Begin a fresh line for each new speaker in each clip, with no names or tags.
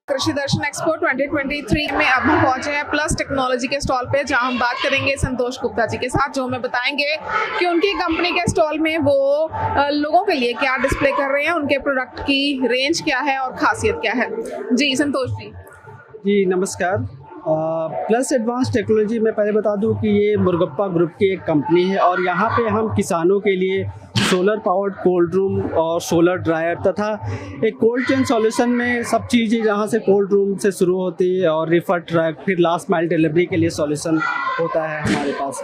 कृषि दर्शन एक्सपो 2023 में अब हम पहुंचे हैं प्लस टेक्नोलॉजी के स्टॉल पे, जहां हम बात करेंगे संतोष गुप्ता जी के साथ, जो हमें बताएंगे कि उनकी कंपनी के स्टॉल में वो लोगों के लिए क्या डिस्प्ले कर रहे हैं, उनके प्रोडक्ट की रेंज क्या है और खासियत क्या है। जी संतोष जी।
नमस्कार। प्लस एडवांस टेक्नोलॉजी में पहले बता दूं कि ये मुर्गप्पा ग्रुप की एक कंपनी है और यहाँ पे हम किसानों के लिए सोलर पावर्ड कोल्ड रूम और सोलर ड्रायर तथा एक कोल्ड चेन सॉल्यूशन में सब चीज़ें जहाँ से कोल्ड रूम से शुरू होती है और रिफर ट्रक फिर लास्ट माइल डिलीवरी के लिए सॉल्यूशन होता है हमारे पास।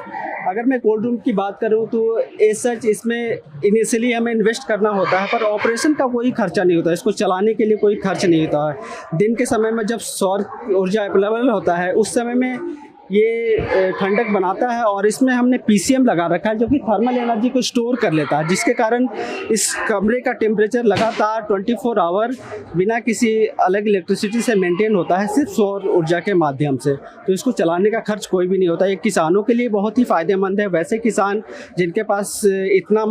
अगर मैं कोल्ड रूम की बात करूँ तो एज सच इसमें इनिशियली हमें इन्वेस्ट करना होता है, पर ऑपरेशन का कोई खर्चा नहीं होता, इसको चलाने के लिए कोई खर्च नहीं होता है। दिन के समय में जब सौर ऊर्जा अवेलेबल होता है उस समय में ये ठंडक बनाता है और इसमें हमने पीसीएम लगा रखा है जो कि थर्मल एनर्जी को स्टोर कर लेता है, जिसके कारण इस कमरे का टेम्परेचर लगातार 24 आवर बिना किसी अलग इलेक्ट्रिसिटी से मेंटेन होता है, सिर्फ सौर ऊर्जा के माध्यम से। तो इसको चलाने का खर्च कोई भी नहीं होता। ये किसानों के लिए बहुत ही फ़ायदेमंद है। वैसे किसान जिनके पास इतना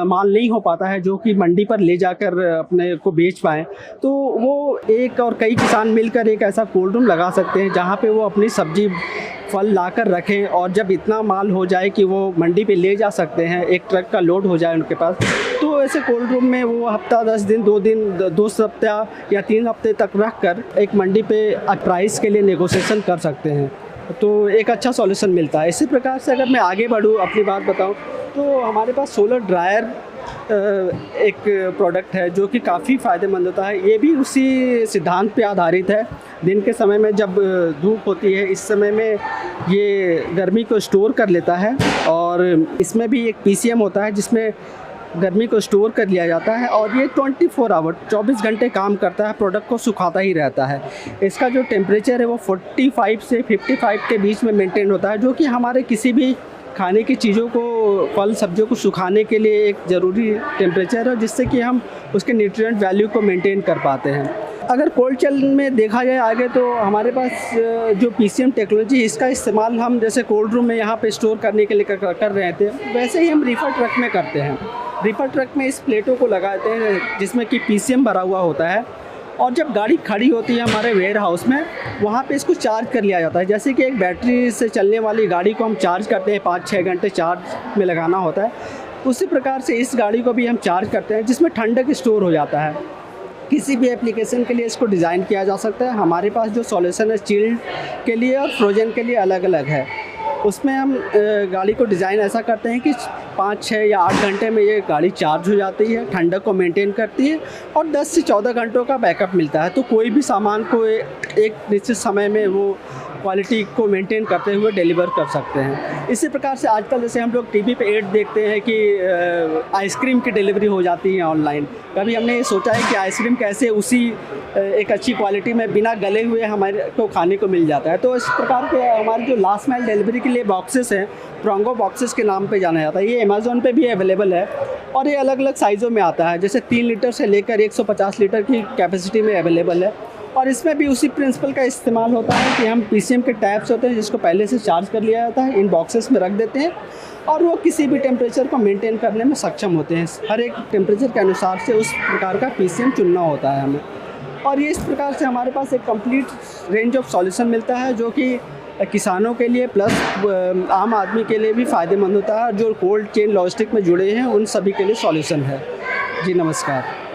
माल नहीं हो पाता है जो कि मंडी पर ले जाकर अपने को बेच पाएँ, तो वो एक और कई किसान मिलकर एक ऐसा कोल्ड रूम लगा सकते हैं जहाँ पर वो अपनी सब्जी फल लाकर रखें और जब इतना माल हो जाए कि वो मंडी पे ले जा सकते हैं, एक ट्रक का लोड हो जाए उनके पास, तो ऐसे कोल्ड रूम में वो हफ्ता 10 दिन 2 दिन 2 सप्ताह या 3 हफ्ते तक रख कर एक मंडी पे प्राइस के लिए नेगोशिएशन कर सकते हैं। तो एक अच्छा सॉल्यूशन मिलता है। इसी प्रकार से अगर मैं आगे बढ़ूँ, अपनी बात बताऊँ, तो हमारे पास सोलर ड्रायर एक प्रोडक्ट है जो कि काफ़ी फ़ायदेमंद होता है। ये भी उसी सिद्धांत पे आधारित है। दिन के समय में जब धूप होती है इस समय में ये गर्मी को स्टोर कर लेता है और इसमें भी एक पीसीएम होता है जिसमें गर्मी को स्टोर कर लिया जाता है और ये 24 आवर 24 घंटे काम करता है, प्रोडक्ट को सुखाता ही रहता है। इसका जो टेम्परेचर है वो 45 से 55 के बीच में मेंटेन होता है, जो कि हमारे किसी भी खाने की चीज़ों को, फल सब्जियों को सुखाने के लिए एक ज़रूरी टेम्परेचर है, जिससे कि हम उसके न्यूट्रिएंट वैल्यू को मेंटेन कर पाते हैं। अगर कोल्ड चेन में देखा जाए आगे, तो हमारे पास जो पीसीएम टेक्नोलॉजी, इसका इस्तेमाल हम जैसे कोल्ड रूम में यहाँ पे स्टोर करने के लिए कर रहे थे, वैसे ही हम रिफर ट्रक में करते हैं। रिफर ट्रक में इस प्लेटों को लगाते हैं जिसमें कि पीसीएम भरा हुआ होता है और जब गाड़ी खड़ी होती है हमारे वेयर हाउस में, वहाँ पे इसको चार्ज कर लिया जाता है। जैसे कि एक बैटरी से चलने वाली गाड़ी को हम चार्ज करते हैं, 5-6 घंटे चार्ज में लगाना होता है, उसी प्रकार से इस गाड़ी को भी हम चार्ज करते हैं जिसमें ठंडक स्टोर हो जाता है। किसी भी एप्लीकेशन के लिए इसको डिज़ाइन किया जा सकता है। हमारे पास जो सॉल्यूशन है चिल्ड के लिए और फ्रोजन के लिए अलग अलग है। उसमें हम गाड़ी को डिज़ाइन ऐसा करते हैं कि 5, 6 या 8 घंटे में ये गाड़ी चार्ज हो जाती है, ठंडक को मेंटेन करती है और 10 से 14 घंटों का बैकअप मिलता है। तो कोई भी सामान को एक निश्चित समय में वो क्वालिटी को मेंटेन करते हुए डिलीवर कर सकते हैं। इसी प्रकार से आजकल जैसे हम लोग टीवी पे ऐड देखते हैं कि आइसक्रीम की डिलीवरी हो जाती है ऑनलाइन। कभी हमने ये सोचा है कि आइसक्रीम कैसे उसी एक अच्छी क्वालिटी में बिना गले हुए हमारे को खाने को मिल जाता है। तो इस प्रकार के हमारे जो लास्ट माइल डिलीवरी के लिए बॉक्सेस हैं, प्रोंगो बॉक्सेस के नाम पे जाना जाता है, ये अमेज़ॉन पे भी अवेलेबल है और ये अलग अलग साइज़ों में आता है। जैसे 3 लीटर से लेकर 150 लीटर की कैपेसिटी में अवेलेबल है और इसमें भी उसी प्रिंसिपल का इस्तेमाल होता है कि हम पीसीएम के टैप्स होते हैं जिसको पहले से चार्ज कर लिया जाता है, इन बॉक्सेस में रख देते हैं और वो किसी भी टेम्परेचर को मेंटेन करने में सक्षम होते हैं। हर एक टेम्परेचर के अनुसार से उस प्रकार का पीसीएम चुनना होता है हमें। और ये इस प्रकार से हमारे पास एक कंप्लीट रेंज ऑफ सॉल्यूशन मिलता है जो कि किसानों के लिए प्लस आम आदमी के लिए भी फ़ायदेमंद होता है। जो कोल्ड चेन लॉजिस्टिक में जुड़े हैं उन सभी के लिए सॉल्यूशन है। जी नमस्कार।